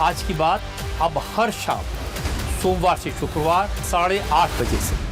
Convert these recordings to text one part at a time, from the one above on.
आज की बात अब हर शाम सोमवार से शुक्रवार 8:30 बजे से।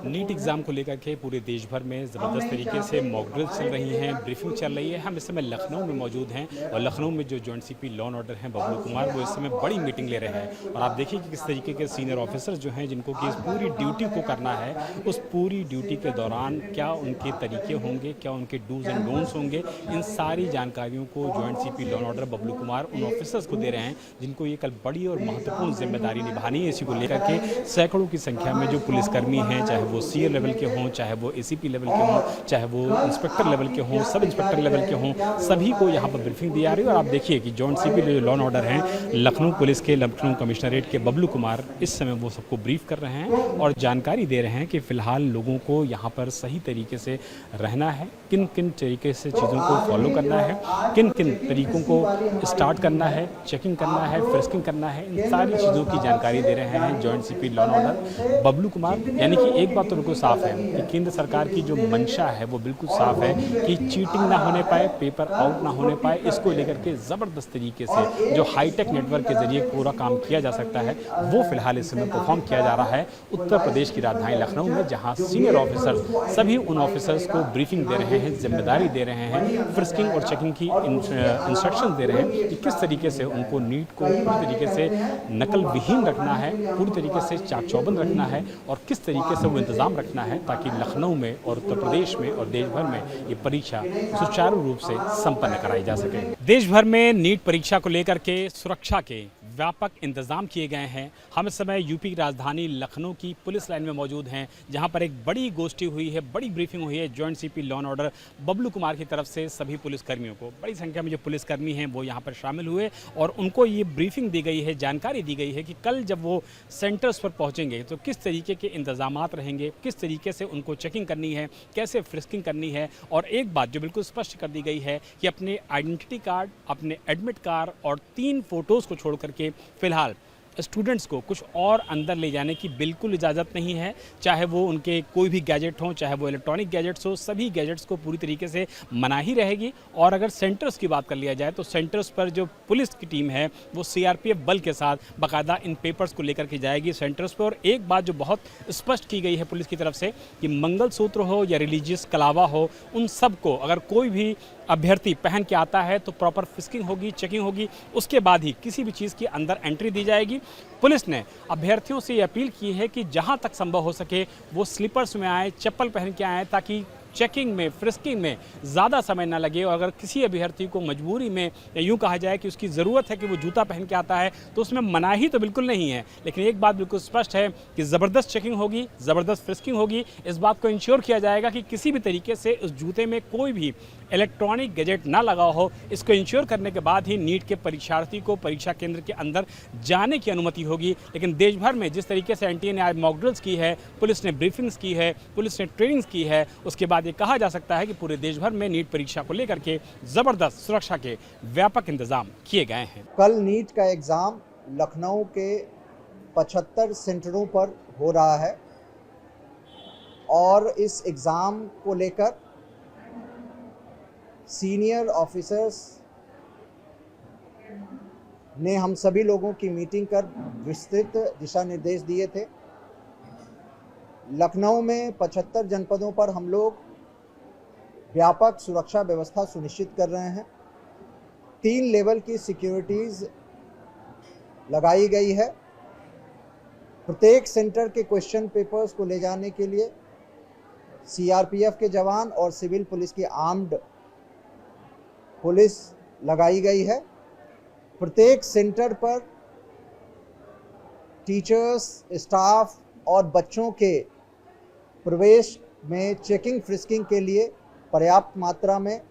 नीट एग्जाम को लेकर के पूरे देश भर में ज़बरदस्त तरीके से मॉक ड्रिल्स चल रही हैं, ब्रीफिंग चल रही है। हम इस समय लखनऊ में मौजूद हैं और लखनऊ में जो joint CP law and order हैं बबलू कुमार, वो इस समय बड़ी मीटिंग ले रहे हैं। और आप देखिए कि किस तरीके के सीनियर ऑफिसर्स जो हैं, जिनको कि इस पूरी ड्यूटी को करना है, उस पूरी ड्यूटी के दौरान क्या उनके तरीके होंगे, क्या उनके डूज एंड डोंट्स होंगे, इन सारी जानकारियों को joint CP law and order Bablu Kumar उन ऑफिसर्स को दे रहे हैं जिनको ये कल बड़ी और महत्वपूर्ण जिम्मेदारी निभानी है। इसी को लेकर के सैकड़ों की संख्या में जो पुलिसकर्मी हैं, चाहे वो सीए लेवल के हों, चाहे वो एसीपी लेवल के हों, चाहे वो इंस्पेक्टर लेवल के हों, सब इंस्पेक्टर लेवल के हों, सभी को यहाँ पर ब्रीफिंग दी जा रही है। और आप देखिए कि joint CP law and order हैं लखनऊ पुलिस के, लखनऊ कमिश्नरेट के बबलू कुमार, इस समय वो सबको ब्रीफ कर रहे हैं और जानकारी दे रहे हैं कि फिलहाल लोगों को यहाँ पर सही तरीके से रहना है, किन किन तरीके से चीज़ों को फॉलो करना है, किन किन तरीकों को स्टार्ट करना है, चेकिंग करना है, फ्रिस्किंग करना है, इन सारी चीज़ों की जानकारी दे रहे हैं joint CP law and order Bablu Kumar. यानी कि एक बात तो बिल्कुल साफ है कि केंद्र सरकार की जो मंशा है वो बिल्कुल साफ है कि चीटिंग ना होने पाए, पेपर आउट ना होने पाए, इसको लेकर के ज़बरदस्त तरीके से जो हाईटेक नेटवर्क के जरिए पूरा काम किया जा सकता है, वो फिलहाल इस समय परफॉर्म किया जा रहा है उत्तर प्रदेश की राजधानी लखनऊ में, जहां सीनियर ऑफिसर्स सभी उन ऑफिसर्स को ब्रीफिंग दे रहे हैं, जिम्मेदारी दे रहे हैं, फ्रिस्किंग और चेकिंग की इंस्ट्रक्शन दे रहे हैं कि किस तरीके से उनको नीट को पूरी तरीके से नकल विहीन रखना है, पूरी तरीके से चाक चौबंद रखना है और किस तरीके से वो इंतजाम रखना है ताकि लखनऊ में और उत्तर प्रदेश में और देश भर में ये परीक्षा सुचारू रूप से संपन्न कराई जा सके। देश भर में नीट परीक्षा को लेकर के सुरक्षा के व्यापक इंतजाम किए गए हैं। हम इस समय यूपी की राजधानी लखनऊ की पुलिस लाइन में मौजूद हैं, जहां पर एक बड़ी गोष्ठी हुई है, बड़ी ब्रीफिंग हुई है joint CP law and order Bablu Kumar की तरफ से सभी पुलिसकर्मियों को। बड़ी संख्या में जो पुलिसकर्मी हैं वो यहाँ पर शामिल हुए और उनको ये ब्रीफिंग दी गई है, जानकारी दी गई है कि कल जब वो सेंटर्स पर पहुँचेंगे तो किस तरीके के इंतजामात रहेंगे, किस तरीके से उनको चेकिंग करनी है, कैसे फ्रिस्किंग करनी है। और एक बात जो बिल्कुल स्पष्ट कर दी गई है कि अपने आइडेंटिटी कार्ड, अपने एडमिट कार्ड और 3 फोटोज़ को छोड़ करके फिलहाल स्टूडेंट्स को कुछ और अंदर ले जाने की बिल्कुल इजाज़त नहीं है। चाहे वो उनके कोई भी गैजेट हों, चाहे वो इलेक्ट्रॉनिक गैजेट्स हो, सभी गैजेट्स को पूरी तरीके से मनाही रहेगी। और अगर सेंटर्स की बात कर लिया जाए तो सेंटर्स पर जो पुलिस की टीम है वो सीआरपीएफ बल के साथ बाकायदा इन पेपर्स को लेकर के जाएगी सेंटर्स पर। और एक बात जो बहुत स्पष्ट की गई है पुलिस की तरफ से कि मंगलसूत्र हो या रिलीजियस कलावा हो, उन सब को अगर कोई भी अभ्यर्थी पहन के आता है तो प्रॉपर फिस्किंग होगी, चेकिंग होगी, उसके बाद ही किसी भी चीज़ की अंदर एंट्री दी जाएगी। पुलिस ने अभ्यर्थियों से ये अपील की है कि जहां तक संभव हो सके वो स्लीपर्स में आए, चप्पल पहन के आए, ताकि चेकिंग में, फ्रिस्किंग में ज़्यादा समय ना लगे। और अगर किसी अभ्यर्थी को मजबूरी में या यूँ कहा जाए कि उसकी ज़रूरत है कि वो जूता पहन के आता है तो उसमें मनाही तो बिल्कुल नहीं है, लेकिन एक बात बिल्कुल स्पष्ट है कि ज़बरदस्त चेकिंग होगी, ज़बरदस्त फ्रिस्किंग होगी। इस बात को इंश्योर किया जाएगा कि किसी भी तरीके से उस जूते में कोई भी इलेक्ट्रॉनिक गैजेट ना लगा हो। इसको इंश्योर करने के बाद ही नीट के परीक्षार्थी को परीक्षा केंद्र के अंदर जाने की अनुमति होगी। लेकिन देश भर में जिस तरीके से एनटीए ने आज मॉक ड्रिल्स की है, पुलिस ने ब्रीफिंग्स की है, पुलिस ने ट्रेनिंग्स की है, उसके बाद ये कहा जा सकता है कि पूरे देश भर में नीट परीक्षा को लेकर के ज़बरदस्त सुरक्षा के व्यापक इंतजाम किए गए हैं। कल नीट का एग्ज़ाम लखनऊ के 75 सेंटरों पर हो रहा है और इस एग्ज़ाम को लेकर सीनियर ऑफिसर्स ने हम सभी लोगों की मीटिंग कर विस्तृत दिशा निर्देश दिए थे। लखनऊ में 75 जनपदों पर हम लोग व्यापक सुरक्षा व्यवस्था सुनिश्चित कर रहे हैं। 3 लेवल की सिक्योरिटीज़ लगाई गई है। प्रत्येक सेंटर के क्वेश्चन पेपर्स को ले जाने के लिए सीआरपीएफ के जवान और सिविल पुलिस की आर्म्ड पुलिस लगाई गई है। प्रत्येक सेंटर पर टीचर्स, स्टाफ और बच्चों के प्रवेश में चेकिंग फ्रिस्किंग के लिए पर्याप्त मात्रा में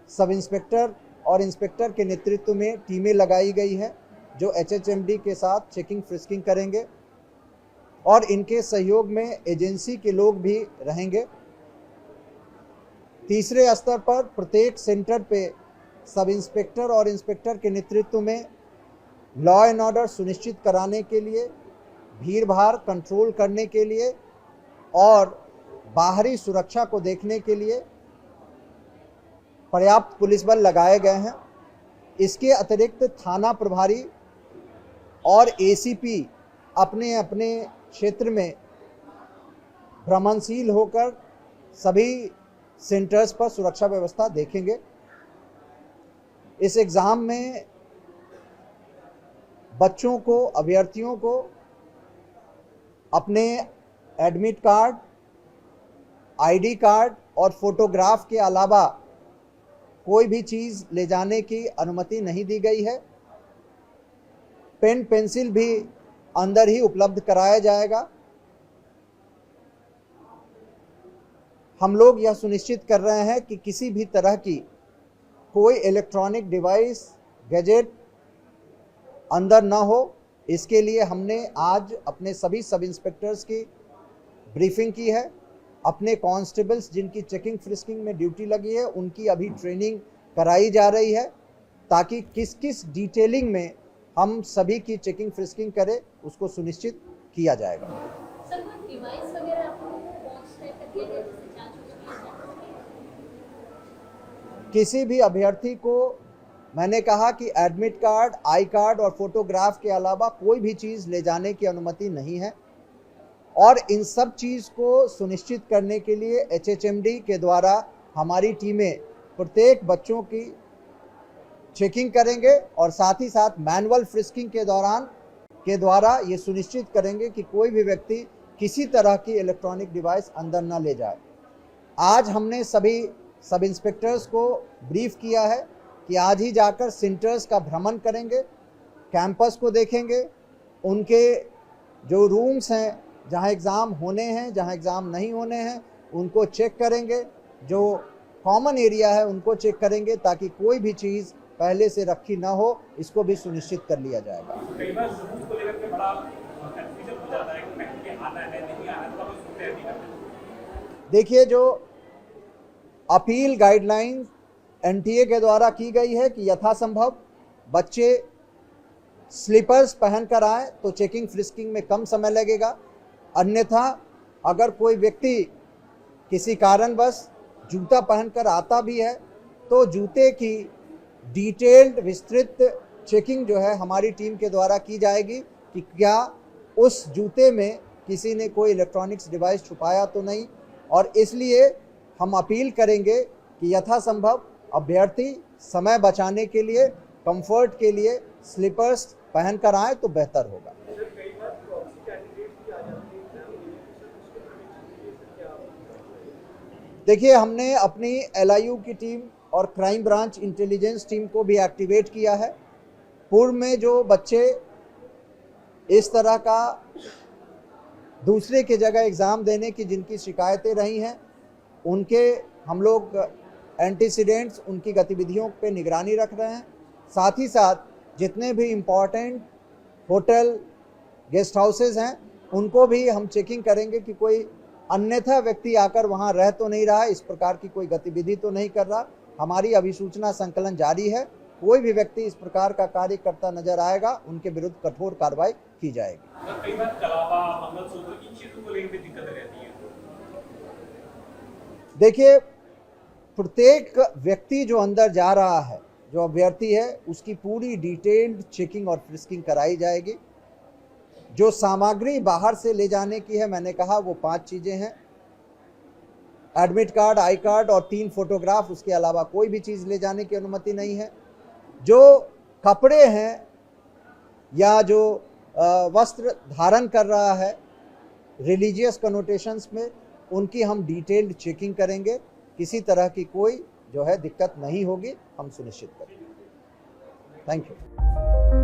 सब इंस्पेक्टर और इंस्पेक्टर के नेतृत्व में टीमें लगाई गई है जो एचएचएमडी के साथ चेकिंग फ्रिस्किंग करेंगे और इनके सहयोग में एजेंसी के लोग भी रहेंगे। तीसरे स्तर पर प्रत्येक सेंटर पे सब इंस्पेक्टर और इंस्पेक्टर के नेतृत्व में लॉ एंड ऑर्डर सुनिश्चित कराने के लिए, भीड़ भाड़ कंट्रोल करने के लिए और बाहरी सुरक्षा को देखने के लिए पर्याप्त पुलिस बल लगाए गए हैं। इसके अतिरिक्त थाना प्रभारी और एसीपी अपने अपने क्षेत्र में भ्रमणशील होकर सभी सेंटर्स पर सुरक्षा व्यवस्था देखेंगे। इस एग्ज़ाम में बच्चों को, अभ्यर्थियों को अपने एडमिट कार्ड, आईडी कार्ड और फोटोग्राफ के अलावा कोई भी चीज़ ले जाने की अनुमति नहीं दी गई है। पेन पेंसिल भी अंदर ही उपलब्ध कराया जाएगा। हम लोग यह सुनिश्चित कर रहे हैं कि किसी भी तरह की कोई इलेक्ट्रॉनिक डिवाइस, गैजेट अंदर ना हो। इसके लिए हमने आज अपने सभी सब इंस्पेक्टर्स की ब्रीफिंग की है। अपने कांस्टेबल्स जिनकी चेकिंग फ्रिस्किंग में ड्यूटी लगी है, उनकी अभी ट्रेनिंग कराई जा रही है ताकि किस किस डिटेलिंग में हम सभी की चेकिंग फ्रिस्किंग करें, उसको सुनिश्चित किया जाएगा। सर, कोई डिवाइस वगैरह आपको पहुंच टाइप का दिया गया जिससे जांच हो सके? किसी भी अभ्यर्थी को मैंने कहा कि एडमिट कार्ड, आई कार्ड और फोटोग्राफ के अलावा कोई भी चीज़ ले जाने की अनुमति नहीं है। और इन सब चीज़ को सुनिश्चित करने के लिए HHMD के द्वारा हमारी टीमें प्रत्येक बच्चों की चेकिंग करेंगे और साथ ही साथ मैनुअल फ्रिस्किंग के द्वारा ये सुनिश्चित करेंगे कि कोई भी व्यक्ति किसी तरह की इलेक्ट्रॉनिक डिवाइस अंदर ना ले जाए। आज हमने सभी सब इंस्पेक्टर्स को ब्रीफ किया है कि आज ही जाकर सेंटर्स का भ्रमण करेंगे, कैंपस को देखेंगे, उनके जो रूम्स हैं जहां एग्ज़ाम होने हैं, जहां एग्ज़ाम नहीं होने हैं, उनको चेक करेंगे। जो कॉमन एरिया है उनको चेक करेंगे ताकि कोई भी चीज़ पहले से रखी ना हो, इसको भी सुनिश्चित कर लिया जाएगा। कई बार सबूत को लेकर के बड़ा कंफ्यूजन हो जाता है कि मैं आना है नहीं आना है, तो हम उसको तैयारी करते हैं। देखिए, जो अपील गाइडलाइंस NTA के द्वारा की गई है कि यथासंभव बच्चे स्लीपर्स पहनकर आए तो चेकिंग फ्रिस्किंग में कम समय लगेगा। अन्यथा अगर कोई व्यक्ति किसी कारणवश जूता पहनकर आता भी है तो जूते की डिटेल्ड विस्तृत चेकिंग जो है हमारी टीम के द्वारा की जाएगी कि क्या उस जूते में किसी ने कोई इलेक्ट्रॉनिक्स डिवाइस छुपाया तो नहीं। और इसलिए हम अपील करेंगे कि यथासंभव अभ्यर्थी समय बचाने के लिए, कंफर्ट के लिए स्लीपर्स पहनकर आए तो बेहतर होगा। देखिए, हमने अपनी LIU की टीम और क्राइम ब्रांच इंटेलिजेंस टीम को भी एक्टिवेट किया है। पूर्व में जो बच्चे इस तरह का दूसरे की जगह एग्ज़ाम देने की जिनकी शिकायतें रही हैं, उनके हम लोग एंटीसीडेंट्स, उनकी गतिविधियों पे निगरानी रख रहे हैं। साथ ही साथ जितने भी इम्पॉर्टेंट होटल, गेस्ट हाउसेज हैं, उनको भी हम चेकिंग करेंगे कि कोई अन्यथा व्यक्ति आकर वहां रह तो नहीं रहा है, इस प्रकार की कोई गतिविधि तो नहीं कर रहा। हमारी अभिसूचना संकलन जारी है। कोई भी व्यक्ति इस प्रकार का कार्य करता नजर आएगा, उनके विरुद्ध कठोर कार्रवाई की जाएगी। कई बार कलावा, मंगलसूत्र, इन चीजों को लेकर दिक्कत रहती है। देखिए, प्रत्येक व्यक्ति जो अंदर जा रहा है, जो अभ्यर्थी है, उसकी पूरी डिटेल्ड चेकिंग और फ्रिस्किंग कराई जाएगी। जो सामग्री बाहर से ले जाने की है, मैंने कहा वो 5 चीज़ें हैं। एडमिट कार्ड, आई कार्ड और 3 फोटोग्राफ, उसके अलावा कोई भी चीज़ ले जाने की अनुमति नहीं है। जो कपड़े हैं या जो वस्त्र धारण कर रहा है रिलीजियस कनोटेशंस में, उनकी हम डिटेल्ड चेकिंग करेंगे। किसी तरह की कोई जो है दिक्कत नहीं होगी, हम सुनिश्चित करेंगे। Thank you.